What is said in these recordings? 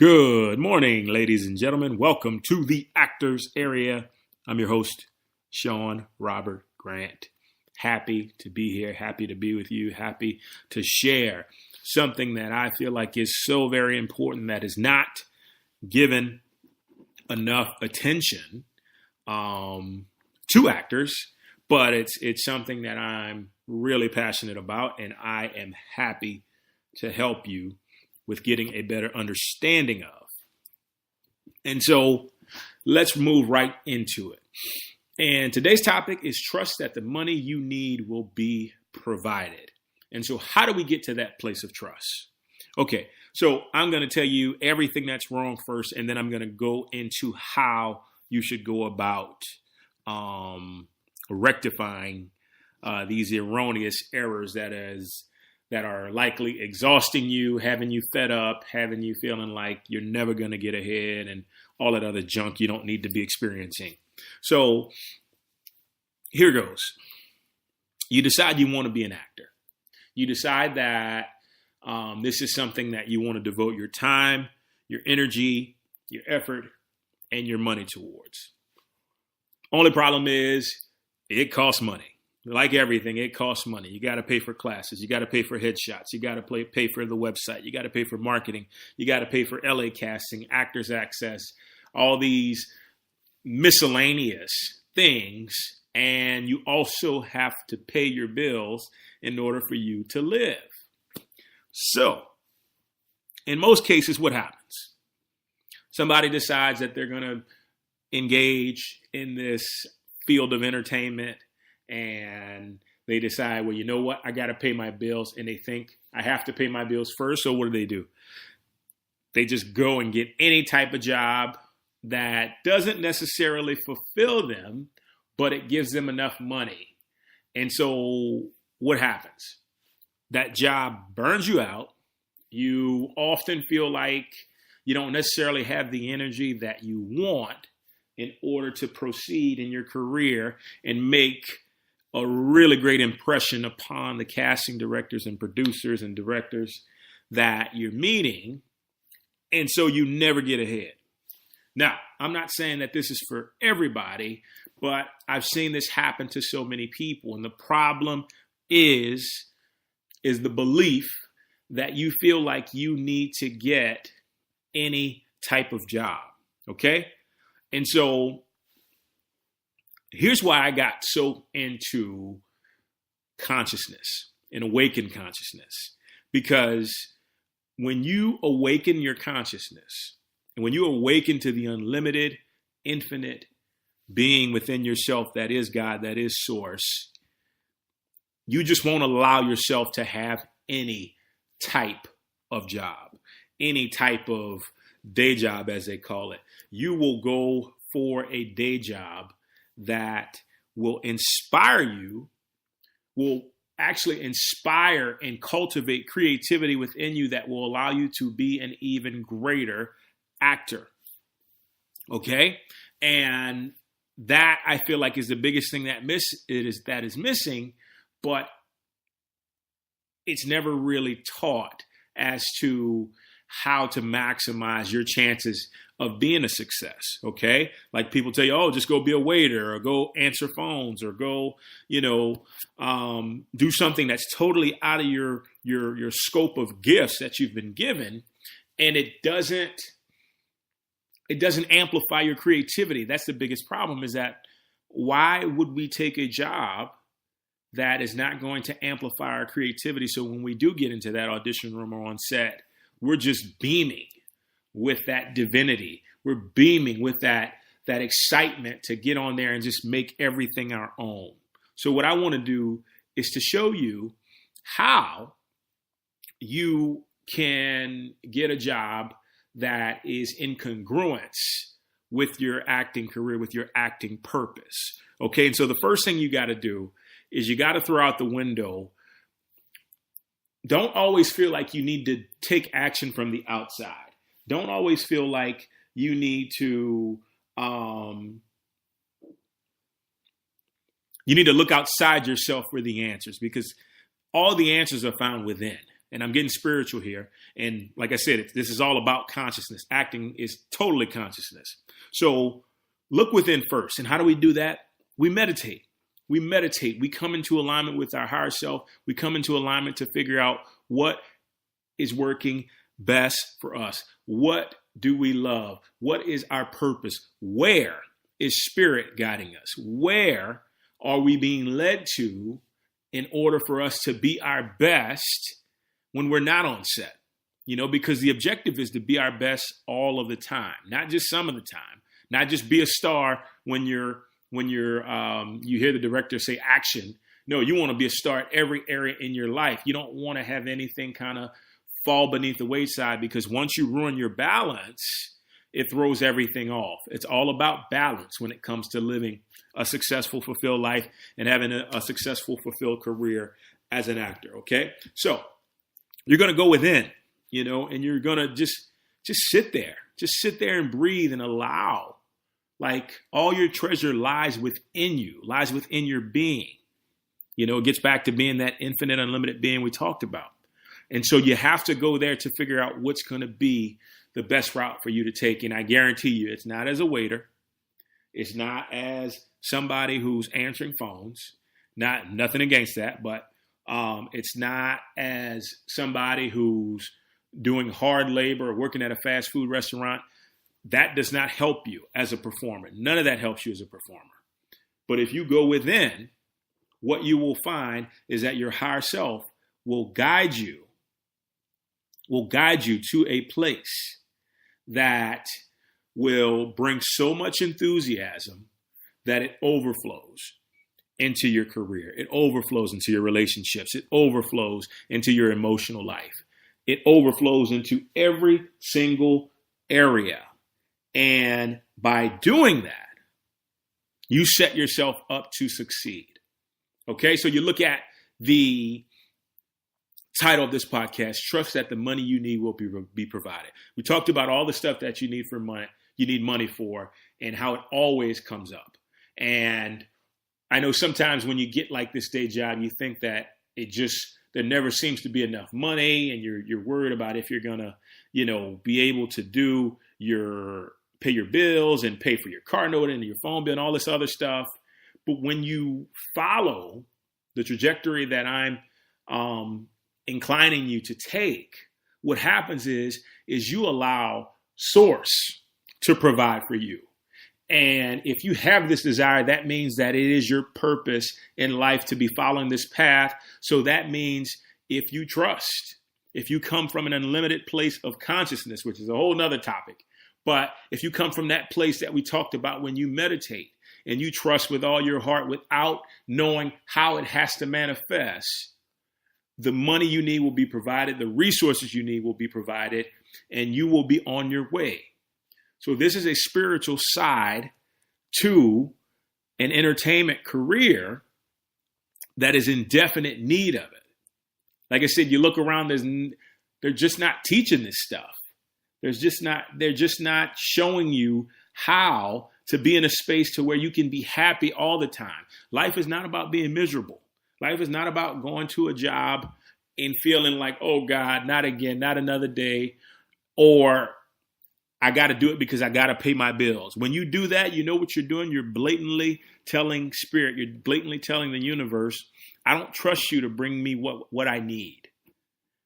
Good morning, ladies and gentlemen. Welcome to the Actors Area. I'm your host, Sean Robert Grant. Happy to be here, happy to be with you, happy to share something that I feel like is so very important that is not given enough attention to actors, but it's something that I'm really passionate about, and I am happy to help you with getting a better understanding of. And so let's move right into it. And today's topic is trust that the money you need will be provided. And so how do we get to that place of trust? Okay, so I'm going to tell you everything that's wrong first, and then I'm going to go into how you should go about rectifying these erroneous errors that are likely exhausting you, having you fed up, having you feeling like you're never going to get ahead, and all that other junk you don't need to be experiencing. So here goes. You decide you want to be an actor. You decide that this is something that you want to devote your time, your energy, your effort, and your money towards. Only problem is it costs money. Like everything, it costs money. You got to pay for classes. You got to pay for headshots. You got to pay for the website. You got to pay for marketing. You got to pay for LA casting, Actors Access, all these miscellaneous things. And you also have to pay your bills in order for you to live. So, in most cases, what happens? Somebody decides that they're going to engage in this field of entertainment, and they decide, well, you know what? I got to pay my bills. And they think I have to pay my bills first. So what do? They just go and get any type of job that doesn't necessarily fulfill them, but it gives them enough money. And so what happens? That job burns you out. You often feel like you don't necessarily have the energy that you want in order to proceed in your career and make a really great impression upon the casting directors and producers and directors that you're meeting. And so you never get ahead. Now, I'm not saying that this is for everybody, but I've seen this happen to so many people. And the problem is the belief that you feel like you need to get any type of job. Okay? And so here's why I got so into consciousness and awakened consciousness. Because when you awaken your consciousness, and when you awaken to the unlimited, infinite being within yourself that is God, that is Source, you just won't allow yourself to have any type of job, any type of day job, as they call it. You will go for a day job that will inspire you, will actually inspire and cultivate creativity within you that will allow you to be an even greater actor. Okay? And that, I feel like, is the biggest thing that is missing, but it's never really taught as to how to maximize your chances of being a success. Okay. Like people tell you, oh, just go be a waiter or go answer phones or go, do something that's totally out of your scope of gifts that you've been given. And it doesn't amplify your creativity. That's the biggest problem, is that why would we take a job that is not going to amplify our creativity? So when we do get into that audition room or on set, we're just beaming with that divinity. We're beaming with that excitement to get on there and just make everything our own. So what I want to do is to show you how you can get a job that is in congruence with your acting career, with your acting purpose. Okay, and so the first thing you got to do is you got to throw out the window. Don't always feel like you need to take action from the outside. Don't always feel like you need to look outside yourself for the answers, because all the answers are found within. and I'm getting spiritual here. And like I said, this is all about consciousness. Acting is totally consciousness. So look within first. And how do we do that? We meditate. We meditate. We come into alignment with our higher self. We come into alignment to figure out what is working best for us. What do we love? What is our purpose? Where is spirit guiding us? Where are we being led to in order for us to be our best when we're not on set? Because the objective is to be our best all of the time, not just some of the time, not just be a star when you hear the director say action. No, you want to be a star at every area in your life. You don't want to have anything kind of fall beneath the wayside, because once you ruin your balance, it throws everything off. It's all about balance when it comes to living a successful, fulfilled life and having a successful, fulfilled career as an actor. Okay. So you're going to go within, and you're going to just sit there and breathe and allow, like, all your treasure lies within you, lies within your being. It gets back to being that infinite, unlimited being we talked about. And so you have to go there to figure out what's going to be the best route for you to take. And I guarantee you, it's not as a waiter. It's not as somebody who's answering phones. Nothing against that, but it's not as somebody who's doing hard labor or working at a fast food restaurant. That does not help you as a performer. None of that helps you as a performer. But if you go within, what you will find is that your higher self will guide you to a place that will bring so much enthusiasm that it overflows into your career. It overflows into your relationships. It overflows into your emotional life. It overflows into every single area. And by doing that, you set yourself up to succeed. Okay, so you look at the title of this podcast, Trust That the Money You Need Will Be Provided. We talked about all the stuff that you need money for, and how it always comes up. And I know sometimes when you get like this day job, you think that there never seems to be enough money, and you're worried about if you're gonna, be able to pay your bills and pay for your car note and your phone bill and all this other stuff. But when you follow the trajectory that I'm inclining you to take, what happens is you allow Source to provide for you. And if you have this desire, that means that it is your purpose in life to be following this path. So that means if you trust, if you come from an unlimited place of consciousness, which is a whole nother topic, but if you come from that place that we talked about when you meditate and you trust with all your heart without knowing how it has to manifest, the money you need will be provided, the resources you need will be provided, and you will be on your way. So this is a spiritual side to an entertainment career that is in definite need of it. Like I said, you look around, they're just not teaching this stuff. They're just not showing you how to be in a space to where you can be happy all the time. Life is not about being miserable. Life is not about going to a job and feeling like, oh God, not again, not another day, or I got to do it because I got to pay my bills. When you do that, you know what you're doing? You're blatantly telling spirit, you're blatantly telling the universe, I don't trust you to bring me what I need.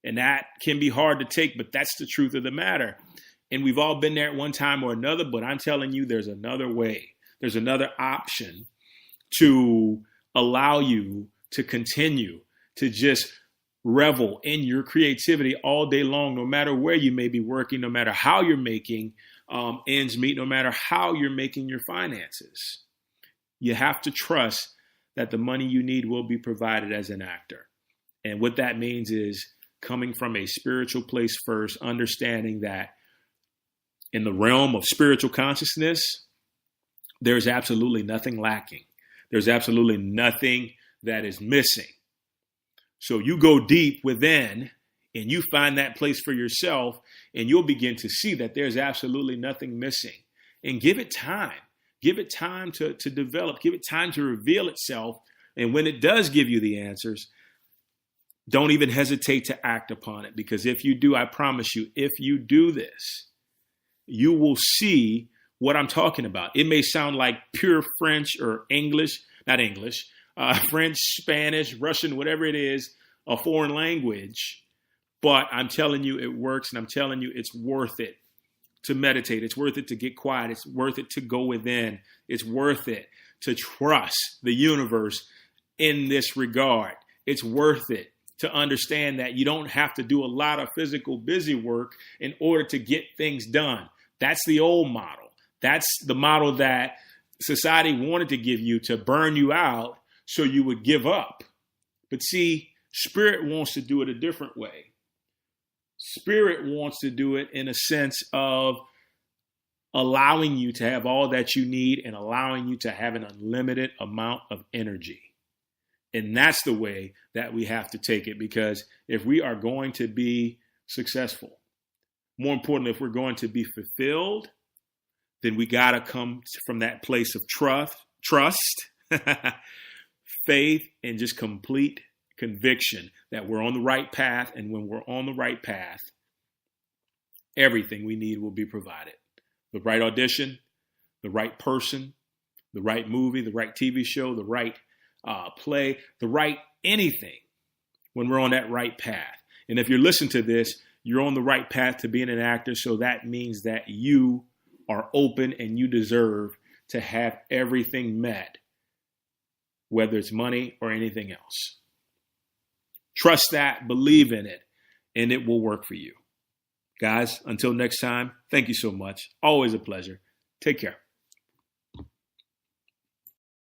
And that can be hard to take, but that's the truth of the matter. And we've all been there at one time or another, but I'm telling you, there's another way. There's another option to allow you to continue to just revel in your creativity all day long, no matter where you may be working, no matter how you're making ends meet, no matter how you're making your finances. You have to trust that the money you need will be provided as an actor. And what that means is coming from a spiritual place first, understanding that in the realm of spiritual consciousness, there's absolutely nothing lacking. There's absolutely nothing that is missing. So you go deep within and you find that place for yourself, and you'll begin to see that there's absolutely nothing missing. And give it time. Give it time to develop. Give it time to reveal itself. And when it does give you the answers, Don't even hesitate to act upon it, because if you do, I promise you, if you do this, you will see what I'm talking about. It may sound like pure French or English, not English, French, Spanish, Russian, whatever it is, a foreign language, but I'm telling you it works, and I'm telling you it's worth it to meditate. It's worth it to get quiet. It's worth it to go within. It's worth it to trust the universe in this regard. It's worth it to understand that you don't have to do a lot of physical busy work in order to get things done. That's the old model. That's the model that society wanted to give you to burn you out so you would give up. But see, Spirit wants to do it a different way. Spirit wants to do it in a sense of allowing you to have all that you need and allowing you to have an unlimited amount of energy. And that's the way that we have to take it, because if we are going to be successful, more importantly, if we're going to be fulfilled, then we got to come from that place of trust, faith, and just complete conviction that we're on the right path. And when we're on the right path, everything we need will be provided. The right audition, the right person, the right movie, the right TV show, the right play, the right anything, when we're on that right path. And if you're listening to this, you're on the right path to being an actor. So that means that you are open and you deserve to have everything met, whether it's money or anything else. Trust that, believe in it, and it will work for you. Guys, until next time, thank you so much. Always a pleasure. Take care.